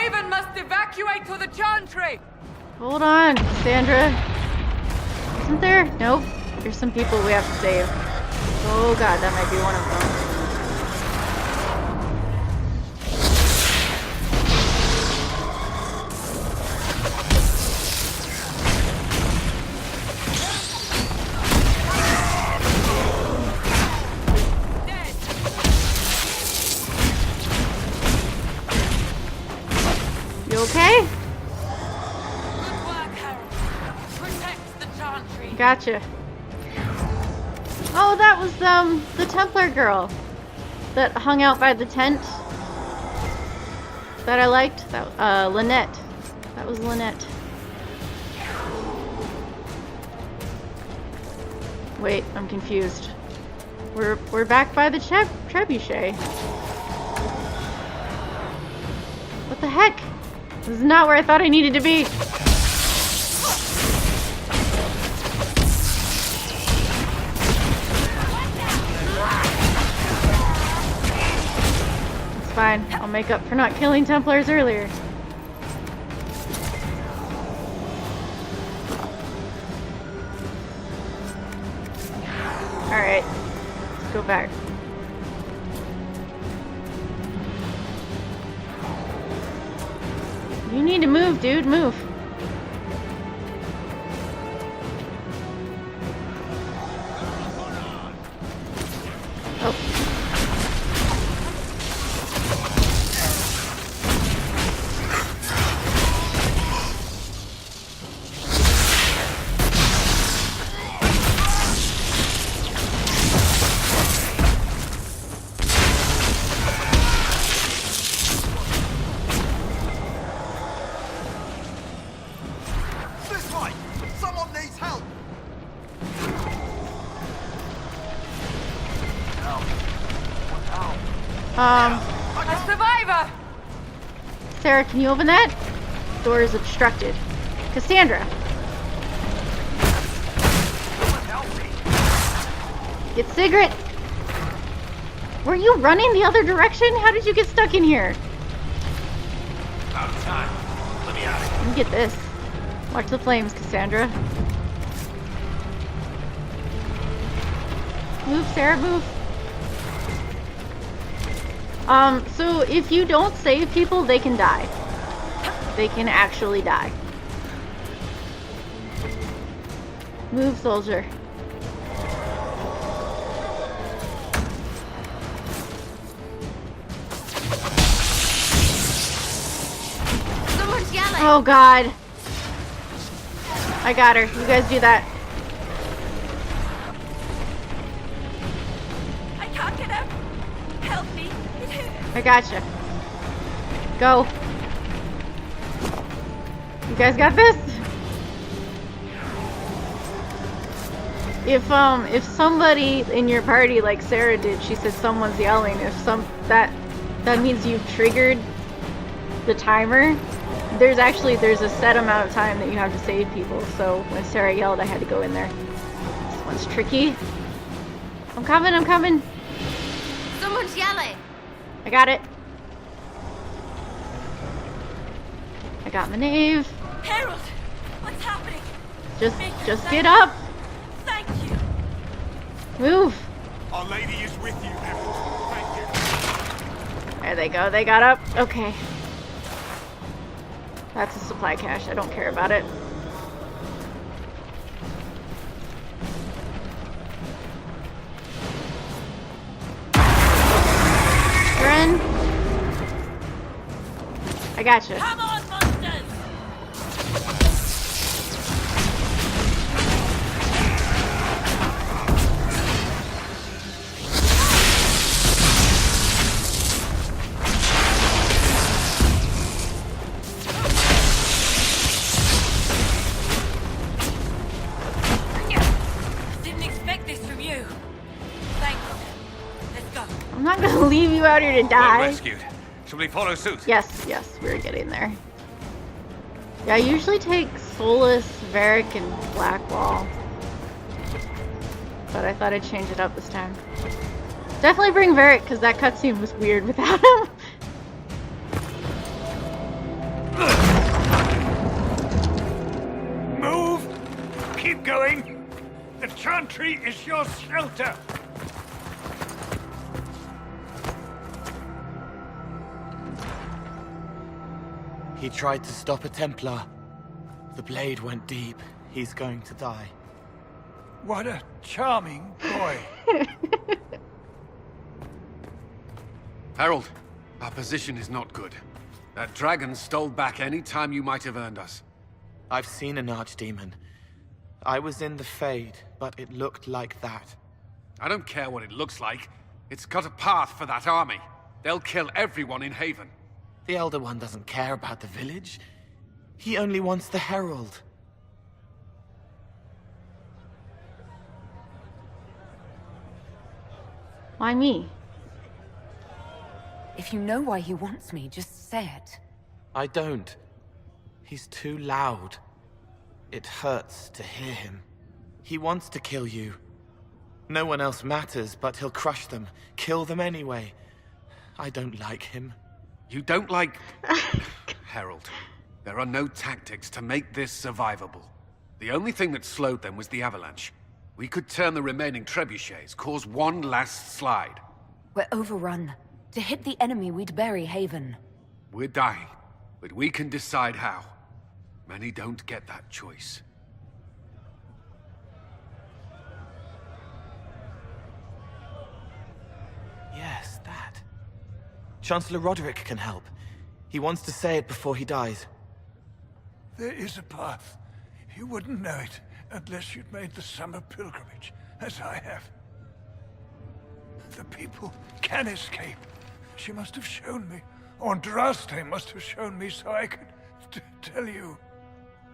Haven must evacuate to the chantry! Hold on, Cassandra. Isn't there? Nope. There's some people we have to save. Oh god, that might be one of them. You okay? Good work, Harold. Protect the chantry. Gotcha. Oh, that was the Templar girl that hung out by the tent that I liked. That Lynette. That was Lynette. Wait, I'm confused. We're back by the trebuchet. What the heck? This is not where I thought I needed to be. Fine, I'll make up for not killing Templars earlier. Alright, let's go back. You need to move, dude, move. Oh. A survivor! Sarah, can you open that? Door is obstructed. Cassandra! Get Sigrid! Were you running the other direction? How did you get stuck in here? Out of time. Let me out of here. Let me get this. Watch the flames, Cassandra. Move, Sarah, move. So if you don't save people, they can die. They can actually die. Move, soldier. Someone's yelling! Oh god. I got her. You guys do that. I can't get out! Help me! I gotcha. Go. You guys got this? If somebody in your party, like Sarah did, she said someone's yelling. That means you've triggered the timer. There's a set amount of time that you have to save people. So when Sarah yelled, I had to go in there. This one's tricky. I'm coming. I'm coming. Someone's yelling! I got it. I got my knave. Harold! What's happening? Just get up. Thank you! Move. Our Lady is with you, Harold. Thank you. There they go. They got up. Okay. That's a supply cache. I don't care about it. Ren. I gotcha. Come on, monsters! Didn't expect this from you. Thanks. Let's go. I'm not gonna leave you out here to Well die. rescued. Shall we follow suit? Yes, we're getting there. Yeah, I usually take Solas, Varric, and Blackwall. But I thought I'd change it up this time. Definitely bring Varric, because that cutscene was weird without him. going? The chantry is your shelter. He tried to stop a Templar. The blade went deep. He's going to die. What a charming boy. Herald, our position is not good. That dragon stole back any time you might have earned us. I've seen an archdemon. I was in the Fade, but it looked like that. I don't care what it looks like. It's got a path for that army. They'll kill everyone in Haven. The Elder One doesn't care about the village. He only wants the Herald. Why me? If you know why he wants me, just say it. I don't. He's too loud. It hurts to hear him. He wants to kill you. No one else matters, but he'll crush them, kill them anyway. I don't like him. You don't like... Herald, there are no tactics to make this survivable. The only thing that slowed them was the avalanche. We could turn the remaining trebuchets, cause one last slide. We're overrun. To hit the enemy, we'd bury Haven. We're dying, but we can decide how. Many don't get that choice. Yes, that. Chancellor Roderick can help. He wants to say it before he dies. There is a path. You wouldn't know it unless you'd made the summer pilgrimage, as I have. The people can escape. She must have shown me. Or Andraste must have shown me so I could tell you.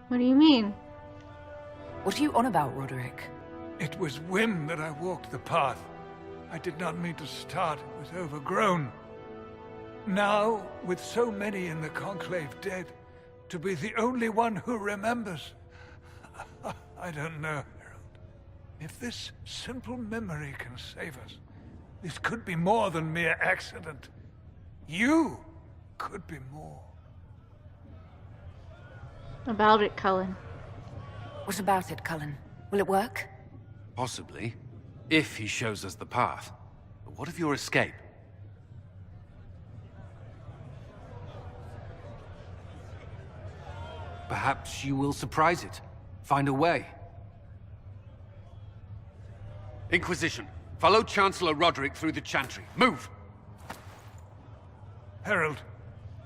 What do you mean? What are you on about, Roderick? It was whim that I walked the path. I did not mean to start. It was overgrown. Now, with so many in the Conclave dead, to be the only one who remembers... I don't know, Herald. If this simple memory can save us, this could be more than mere accident. You could be more. About it, Cullen. What about it, Cullen? Will it work? Possibly, if he shows us the path. But what of your escape? Perhaps you will surprise it. Find a way. Inquisition, follow Chancellor Roderick through the Chantry. Move! Herald,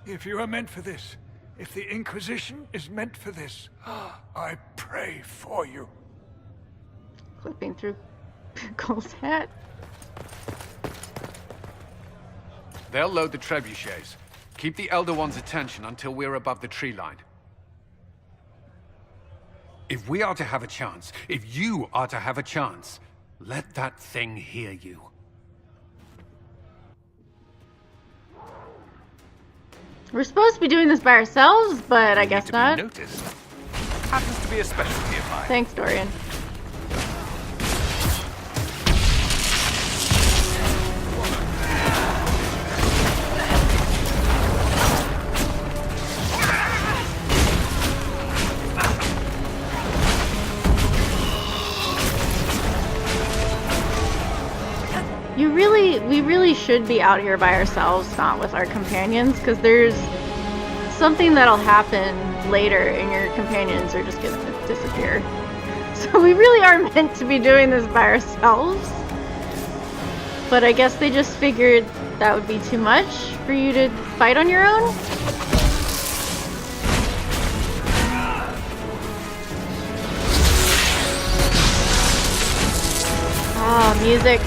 if you are meant for this, if the Inquisition is meant for this, I pray for you. Clipping through Cole's hat. They'll load the trebuchets. Keep the Elder One's attention until we're above the tree line. If we are to have a chance, if you are to have a chance, let that thing hear you. We're supposed to be doing this by ourselves, but I guess not. Noticed. Happens to be a specialty of mine. Thanks, Dorian. We really should be out here by ourselves, not with our companions, because there's something that'll happen later and your companions are just gonna disappear. So we really are meant to be doing this by ourselves. But I guess they just figured that would be too much for you to fight on your own. Ah, music.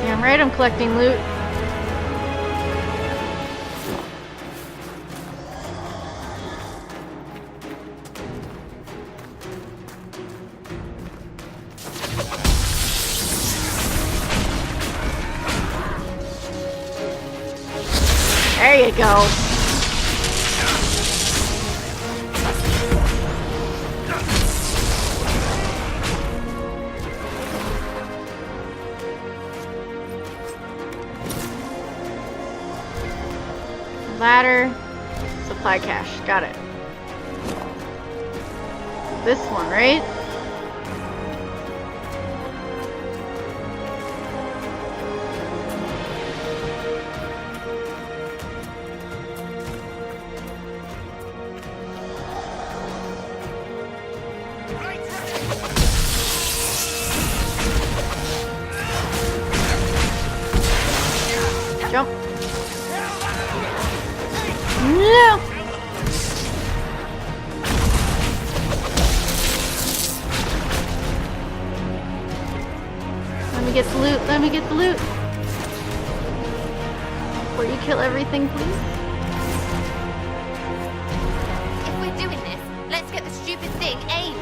Damn right I'm collecting loot. There you go. scatter, supply cache. Got it. This one, right? Jump. No! Let me get the loot. Let me get the loot. Before you kill everything, please. If we're doing this, let's get the stupid thing aimed.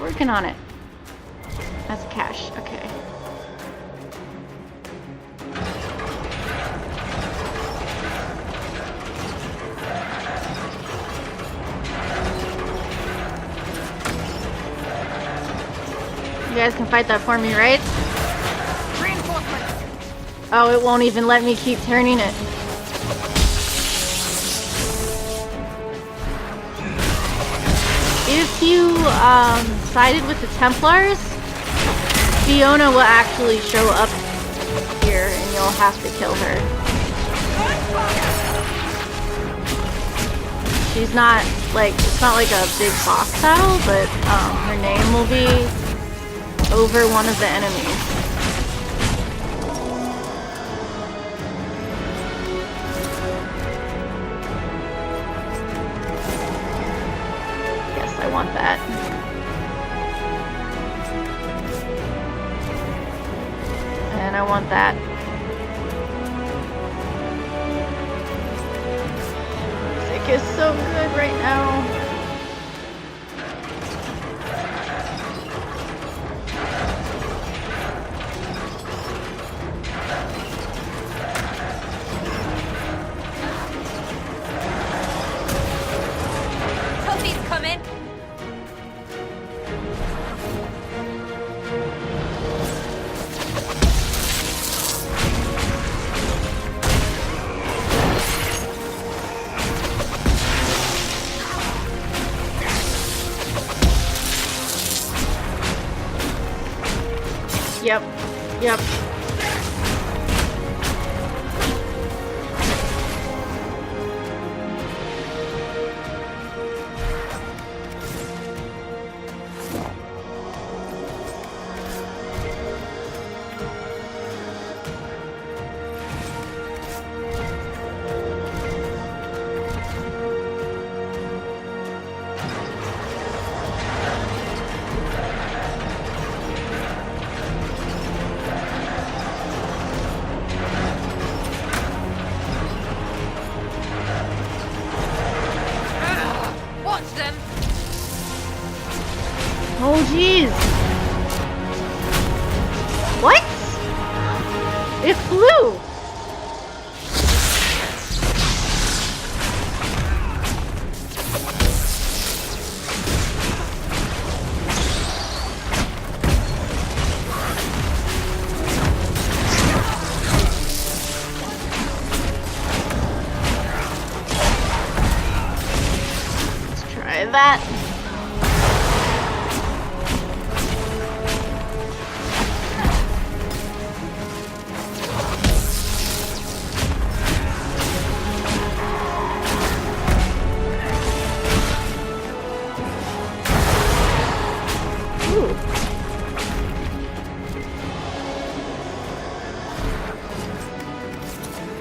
Working on it. That's cash. Okay. You guys can fight that for me, right? Reinforcements. Oh, it won't even let me keep turning it. If you sided with the Templars, Fiona will actually show up here and you'll have to kill her. She's not like, it's not like a big boss battle, but her name will be over one of the enemies. Yes, I want that. And I want that. Music is so good right now. Toffee's coming. Yep. Yep. Watch them. Oh, jeez. What? It flew. Let's try that. Ooh.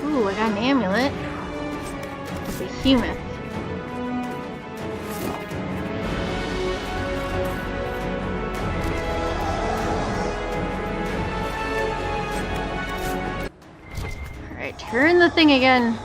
Ooh, I got an amulet. It's a human. Alright, turn the thing again.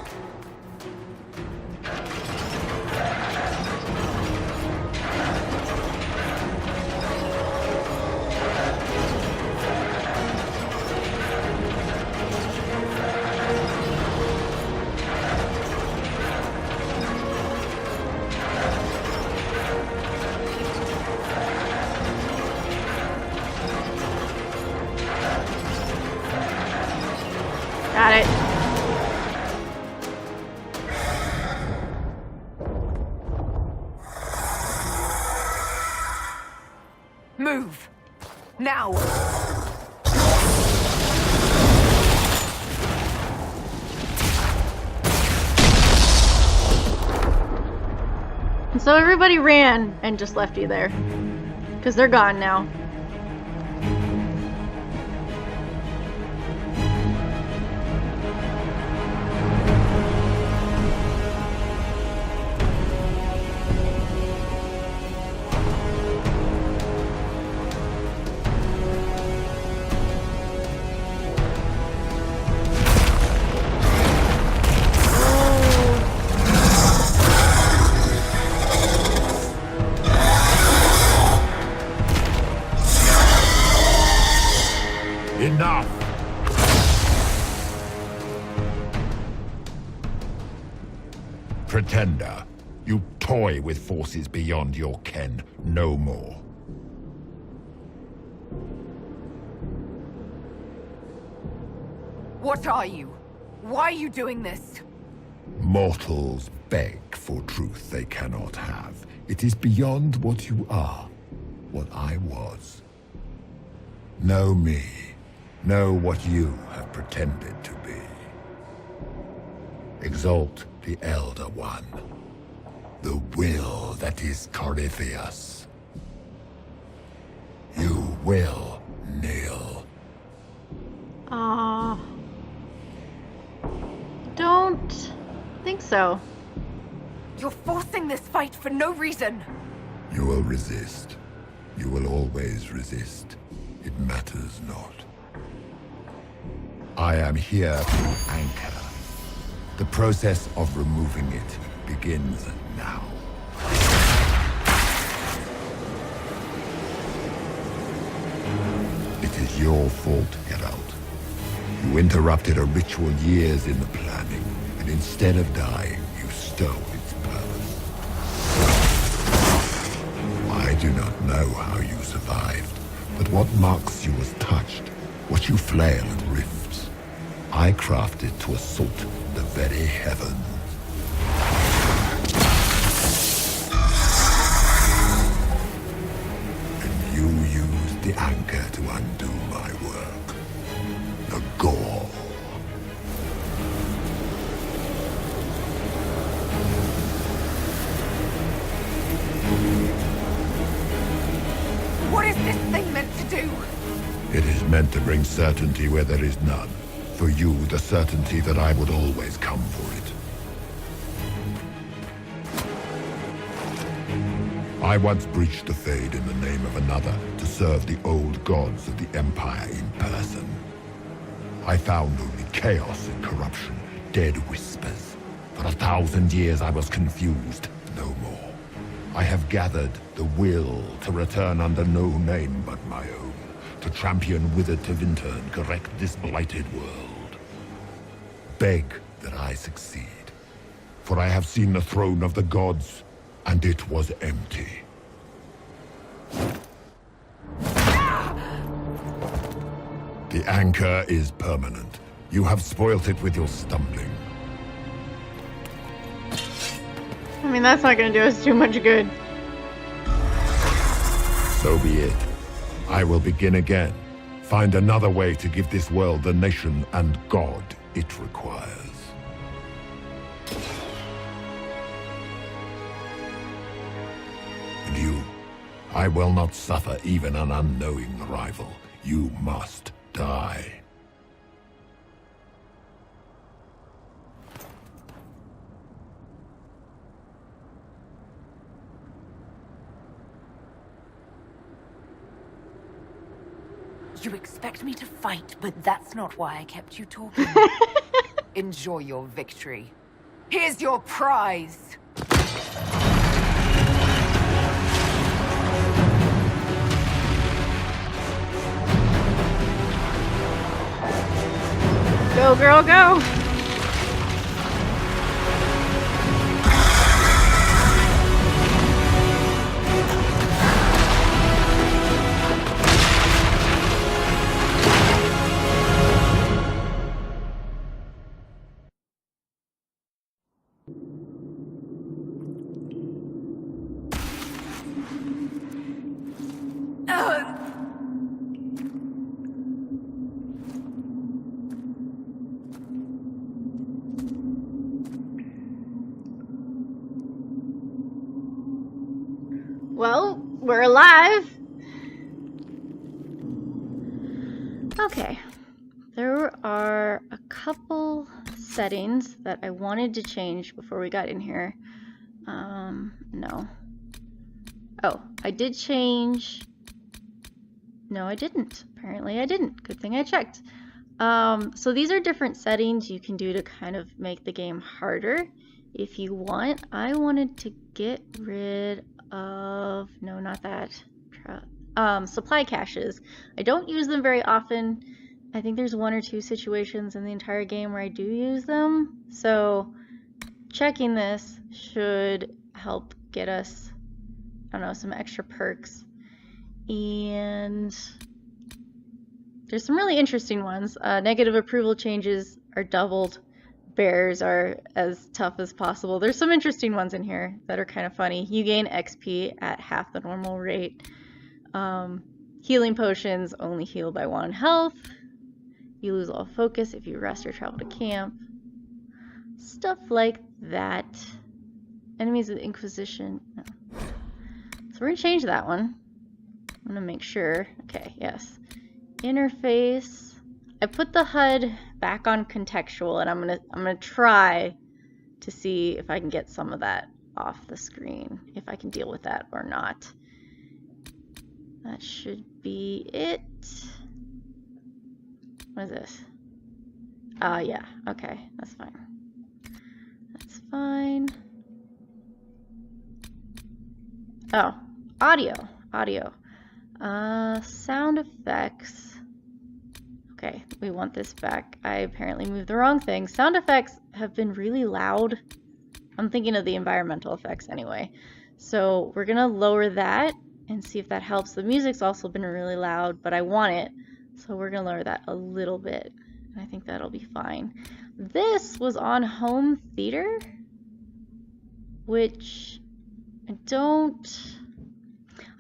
Got it. Move! Now! And so everybody ran and just left you there. Because they're gone now. Enough! Pretender, you toy with forces beyond your ken no more. What are you? Why are you doing this? Mortals beg for truth they cannot have. It is beyond what you are, what I was. Know me. Know what you have pretended to be. Exalt the Elder One. The will that is Corypheus. You will kneel. Don't think so. You're forcing this fight for no reason. You will resist. You will always resist. It matters not. I am here to anchor. The process of removing it begins now. It is your fault, Geralt. You interrupted a ritual years in the planning, and instead of dying, you stole its purpose. I do not know how you survived, but what marks you as touched, what you flail and rifts, I crafted to assault the very heavens. And you used the anchor to undo my work. The gore. What is this thing meant to do? It is meant to bring certainty where there is none. For you, the certainty that I would always come for it. I once breached the Fade in the name of another to serve the old gods of the Empire in person. I found only chaos and corruption, dead whispers. For 1,000 years I was confused, no more. I have gathered the will to return under no name but my own. To champion withered to winter and correct this blighted world. Beg that I succeed, for I have seen the throne of the gods, and it was empty. The anchor is permanent. You have spoilt it with your stumbling. I mean, that's not gonna do us too much good. So be it. I will begin again. Find another way to give this world the nation and God it requires. And you, I will not suffer even an unknowing rival. You must die. You expect me to fight, but that's not why I kept you talking. Enjoy your victory. Here's your prize! Go, girl, go! Well, we're alive. Okay. There are a couple settings that I wanted to change before we got in here. No. Oh, I did change... No, I didn't. Apparently I didn't. Good thing I checked. So these are different settings you can do to kind of make the game harder if you want. I wanted to get rid of... No, not that. Supply caches. I don't use them very often. I think there's 1 or 2 situations in the entire game where I do use them. So checking this should help get us, I don't know, some extra perks. And there's some really interesting ones. Negative approval changes are doubled. Bears are as tough as possible. There's some interesting ones in here that are kind of funny. You gain XP at half the normal rate. Healing potions only heal by 1 health. You lose all focus if you rest or travel to camp. Stuff like that. Enemies of the Inquisition. No. So we're gonna change that one. I'm gonna make sure. Okay, yes. Interface. I put the HUD back on contextual, and I'm gonna try to see if I can get some of that off the screen, if I can deal with that or not. That should be it. What is this? Yeah, okay, that's fine. That's fine. Oh, audio. Sound effects. Okay, we want this back. I apparently moved the wrong thing. Sound effects have been really loud. I'm thinking of the environmental effects anyway. So we're gonna lower that and see if that helps. The music's also been really loud, but I want it. So we're gonna lower that a little bit. I think that'll be fine. This was on home theater, which I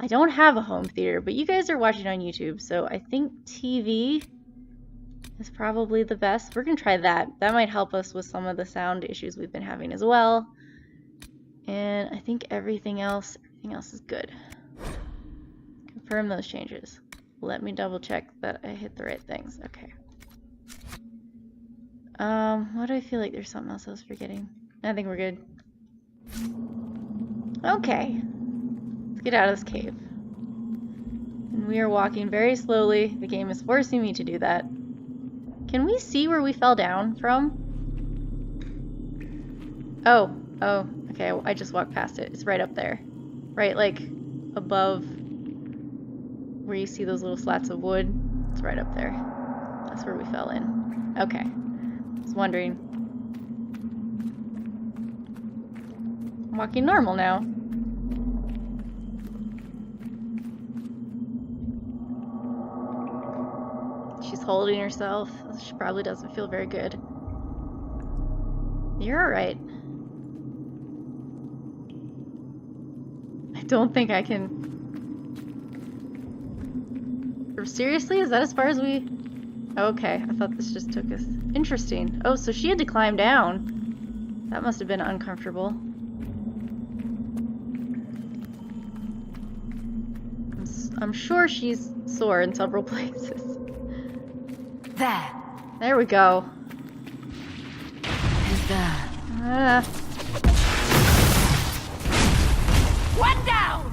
don't have a home theater, but you guys are watching on YouTube, so I think TV is probably the best. We're gonna try that. That might help us with some of the sound issues we've been having as well. And I think everything else is good. Confirm those changes. Let me double check that I hit the right things. Okay. What do I feel like there's something else I was forgetting? I think we're good. Okay. Let's get out of this cave. And we are walking very slowly. The game is forcing me to do that. Can we see where we fell down from? Oh, okay. I just walked past it. It's right up there. Right, like, above where you see those little slats of wood. It's right up there. That's where we fell in. Okay. I was wondering. I'm walking normal now. She's holding herself. She probably doesn't feel very good. You're alright. I don't think I can... Seriously? Is that as far as we... Okay, I thought this just took us... Interesting. Oh, so she had to climb down. That must have been uncomfortable. I'm sure she's sore in several places. There we go. Who's there? One down!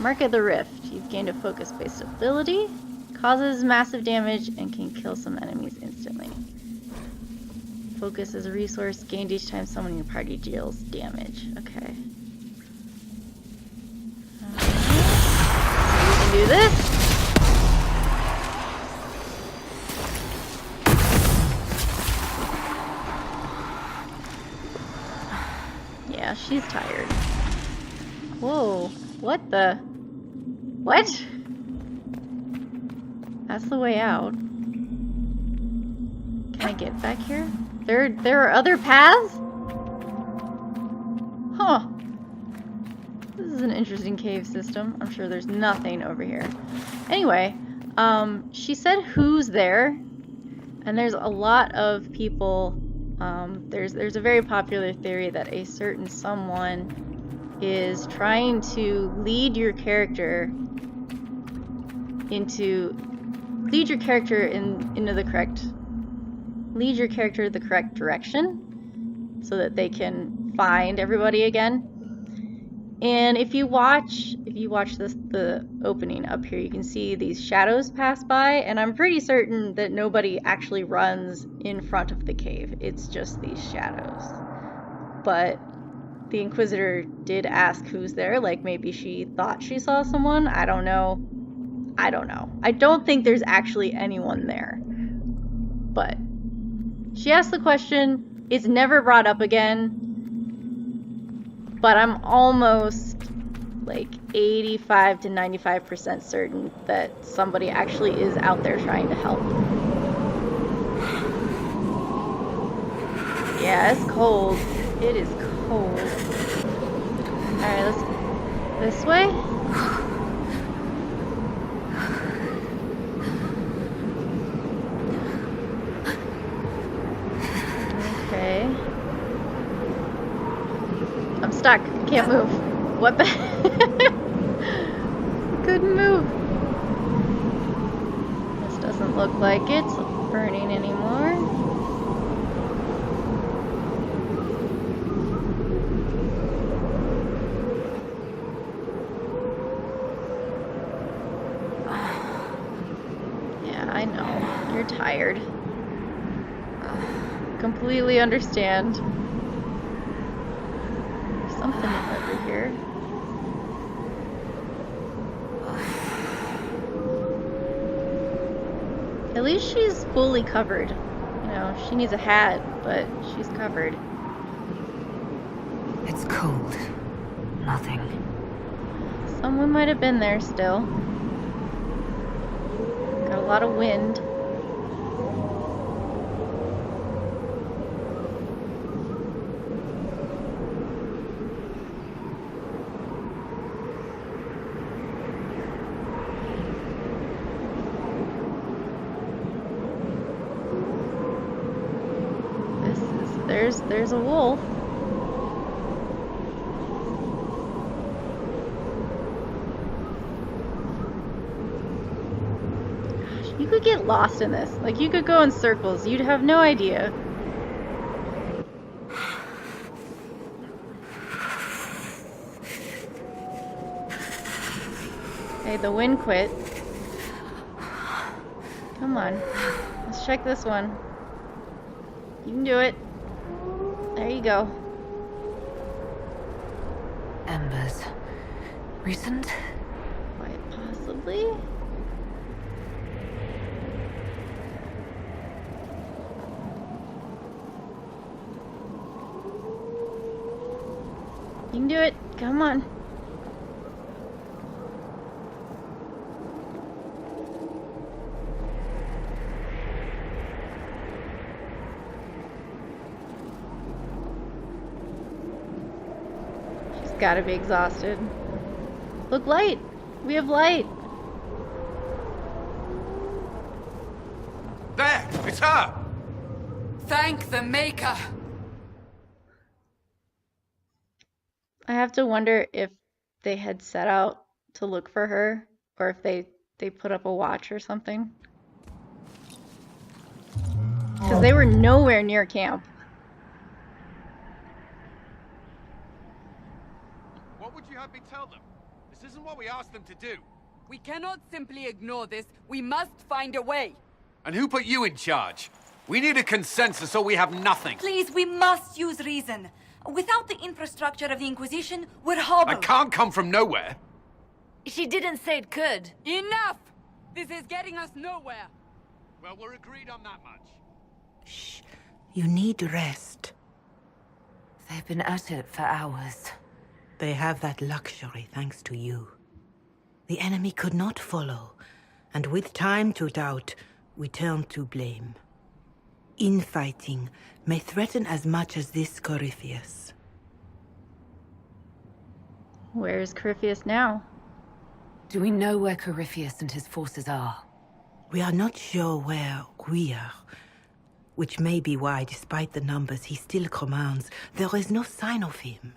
Mark of the Rift. You've gained a focus-based ability. Causes massive damage and can kill some enemies instantly. Focus is a resource gained each time someone in your party deals damage. Okay. We can do this. Yeah, she's tired. Whoa. What the? What? That's the way out. Can I get back here? There are other paths? Huh. This is an interesting cave system. I'm sure there's nothing over here. Anyway, she said who's there, and there's a lot of people. There's a very popular theory that a certain someone is trying to lead your character into the correct direction so that they can find everybody again. And if you watch the opening up here, you can see these shadows pass by, and I'm pretty certain that nobody actually runs in front of the cave. It's just these shadows. But the Inquisitor did ask who's there, like maybe she thought she saw someone. I don't know. I don't think there's actually anyone there. But she asked the question. It's never brought up again. But I'm almost like 85 to 95% certain that somebody actually is out there trying to help. Yeah, it's cold. It is cold. Alright, let's go this way. Okay. I'm stuck. Can't move. What the? Couldn't move. This doesn't look like it's burning anymore. Yeah, I know. You're tired. Completely understand. Something over here. At least she's fully covered. You know, she needs a hat, but she's covered. It's cold. Nothing. Someone might have been there still. Got a lot of wind. There's a wolf. Gosh, you could get lost in this. Like, you could go in circles. You'd have no idea. Hey, the wind quit. Come on. Let's check this one. You can do it. There you go. Embers. Recent? Quite possibly. You can do it. Come on. Gotta be exhausted. Look, light! We have light! There! It's her! Thank the Maker! I have to wonder if they had set out to look for her, or if they put up a watch or something. Because they were nowhere near camp. What would you have me tell them? This isn't what we asked them to do. We cannot simply ignore this. We must find a way. And who put you in charge? We need a consensus or we have nothing. Please, we must use reason. Without the infrastructure of the Inquisition, we're hobbled. I can't come from nowhere. She didn't say it could. Enough! This is getting us nowhere. Well, we're agreed on that much. Shh. You need rest. They've been at it for hours. They have that luxury thanks to you. The enemy could not follow, and with time to doubt, we turn to blame. Infighting may threaten as much as this Corypheus. Where's Corypheus now? Do we know where Corypheus and his forces are? We are not sure where we are, which may be why, despite the numbers he still commands, there is no sign of him.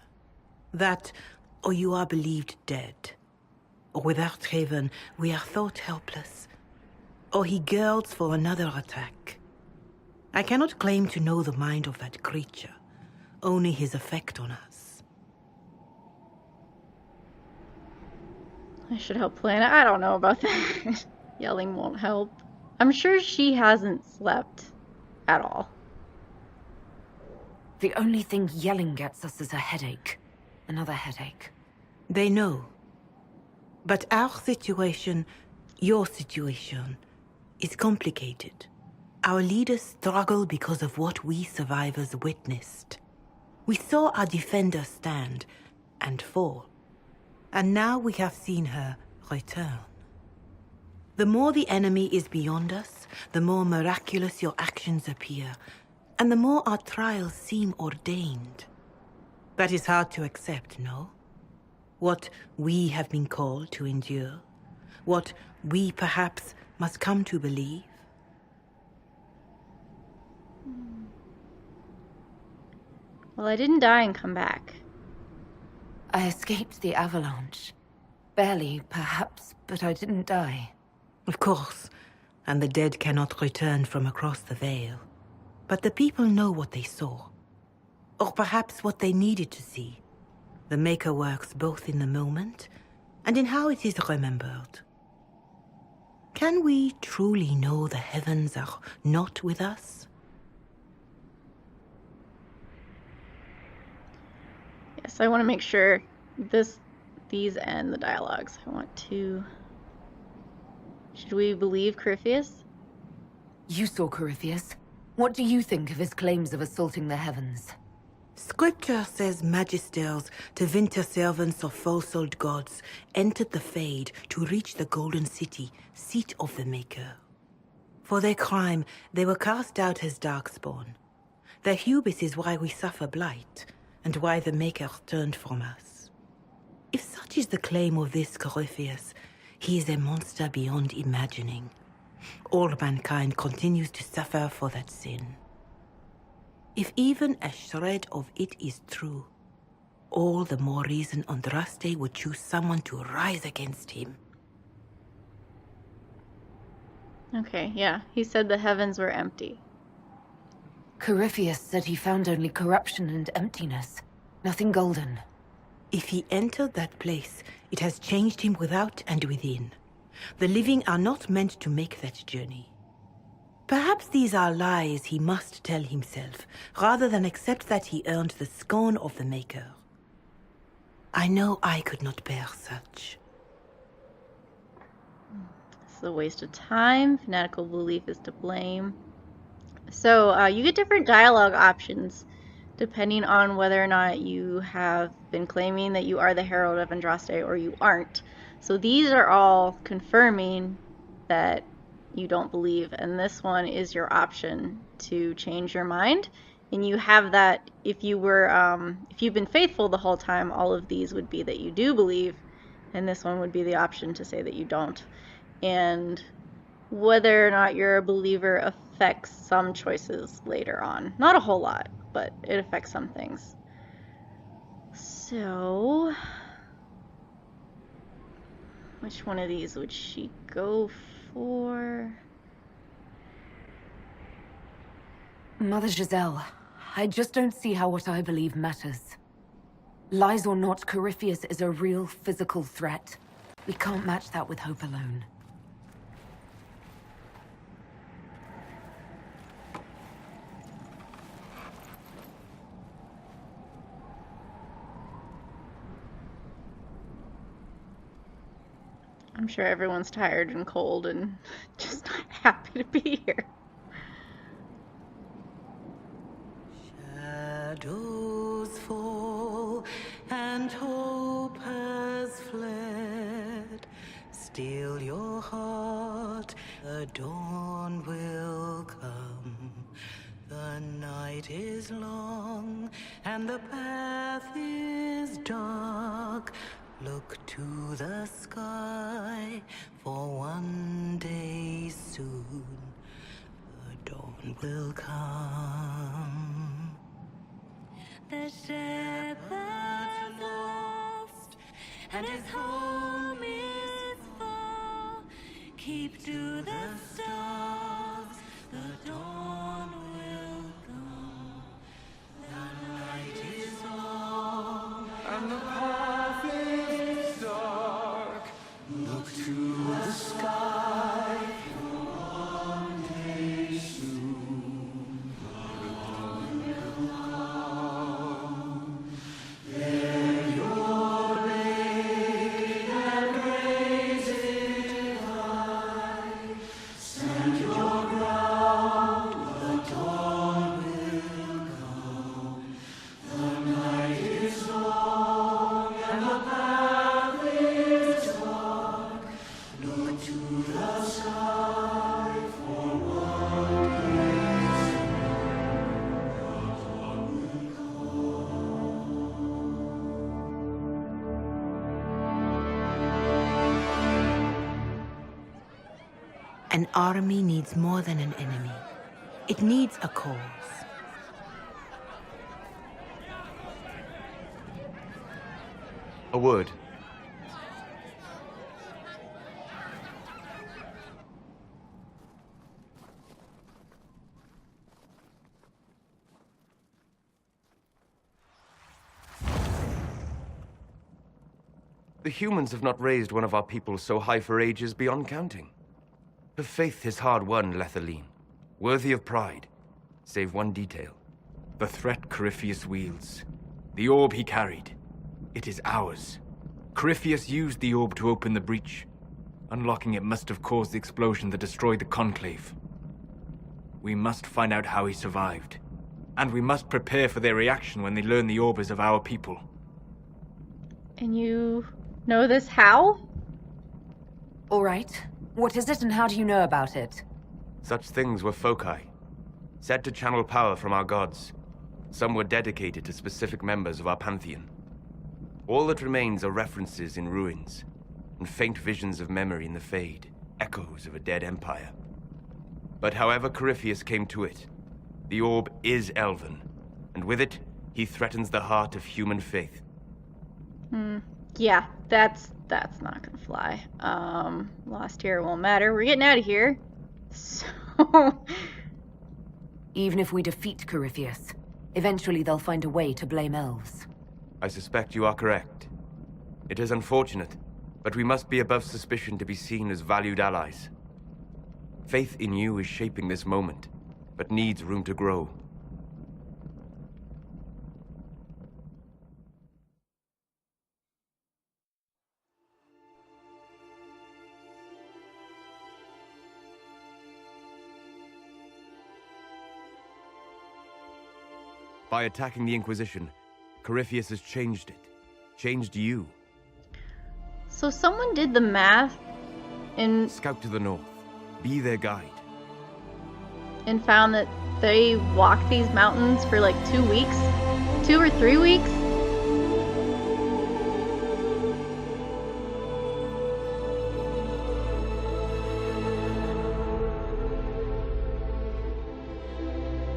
That, or you are believed dead. Or without Haven, we are thought helpless. Or he girds for another attack. I cannot claim to know the mind of that creature, only his effect on us. I should help plan it. I don't know about that. Yelling won't help. I'm sure she hasn't slept at all. The only thing yelling gets us is a headache. Another headache. They know. But our situation, your situation, is complicated. Our leaders struggle because of what we survivors witnessed. We saw our defender stand and fall. And now we have seen her return. The more the enemy is beyond us, the more miraculous your actions appear, and the more our trials seem ordained. That is hard to accept, no? What we have been called to endure, what we perhaps must come to believe. Well, I didn't die and come back. I escaped the avalanche. Barely, perhaps, but I didn't die. Of course, and the dead cannot return from across the veil. But the people know what they saw. Or perhaps what they needed to see. The Maker works both in the moment and in how it is remembered. Can we truly know the heavens are not with us? Yes, I want to make sure these end the dialogues. I want to... Should we believe Corypheus? You saw Corypheus. What do you think of his claims of assaulting the heavens? Scripture says magisters, divinter servants of false-souled gods, entered the Fade to reach the Golden City, seat of the Maker. For their crime, they were cast out as darkspawn. Their hubris is why we suffer blight, and why the Maker turned from us. If such is the claim of this Corypheus, he is a monster beyond imagining. All mankind continues to suffer for that sin. If even a shred of it is true, all the more reason Andraste would choose someone to rise against him. Okay, yeah. He said the heavens were empty. Corypheus said he found only corruption and emptiness. Nothing golden. If he entered that place, it has changed him without and within. The living are not meant to make that journey. Perhaps these are lies he must tell himself, rather than accept that he earned the scorn of the Maker. I know I could not bear such. It's a waste of time. Fanatical belief is to blame. So, you get different dialogue options depending on whether or not you have been claiming that you are the Herald of Andraste or you aren't. So these are all confirming that you don't believe, and this one is your option to change your mind. And you have that if you were, if you've been faithful the whole time, all of these would be that you do believe, and this one would be the option to say that you don't. And whether or not you're a believer affects some choices later on. Not a whole lot, but it affects some things. So, which one of these would she go for? Mother Giselle, I just don't see how what I believe matters. Lies or not, Corypheus is a real physical threat. We can't match that with hope alone. I'm sure everyone's tired and cold and just not happy to be here. Shadows fall and hope has fled. Still your heart, the dawn will come. The night is long and the path is dark. Look to the sky, for one day soon the dawn will come. The shepherd lost and his home is far. Keep to the stars, the dawn will come. The night is long, And the path is dark. look to the sky. One day soon, the dawn will come. There your blade and raise it high. Stand your ground, the dawn will come. The night is long and the path is dark. Look to the sky for one day soon, the dawn will An army needs more than an enemy. It needs a cause. A word. The humans have not raised one of our people so high for ages beyond counting. Her faith is hard-won, Lavellan, worthy of pride, save one detail. The threat Corypheus wields. The orb he carried. It is ours. Corypheus used the orb to open the breach. Unlocking it must have caused the explosion that destroyed the Conclave. We must find out how he survived. And we must prepare for their reaction when they learn the orb is of our people. And you know this how? All right. What is it and how do you know about it? Such things were foci, said to channel power from our gods. Some were dedicated to specific members of our pantheon. All that remains are references in ruins, and faint visions of memory in the Fade, echoes of a dead empire. But however Corypheus came to it, the orb is Elven, and with it, he threatens the heart of human faith. Yeah, that's not gonna fly. Lost here won't matter. We're getting out of here. So... Even if we defeat Corypheus, eventually they'll find a way to blame elves. I suspect you are correct. It is unfortunate, but we must be above suspicion to be seen as valued allies. Faith in you is shaping this moment, but needs room to grow. By attacking the Inquisition, Corypheus has changed it. Changed you. So someone did the math and Scout to the north. Be their guide. and found that they walked these mountains for like 2 weeks? 2 or 3 weeks?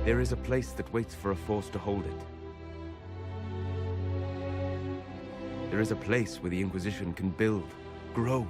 There is a place that waits for a force to hold it. There is a place where the Inquisition can build, grow,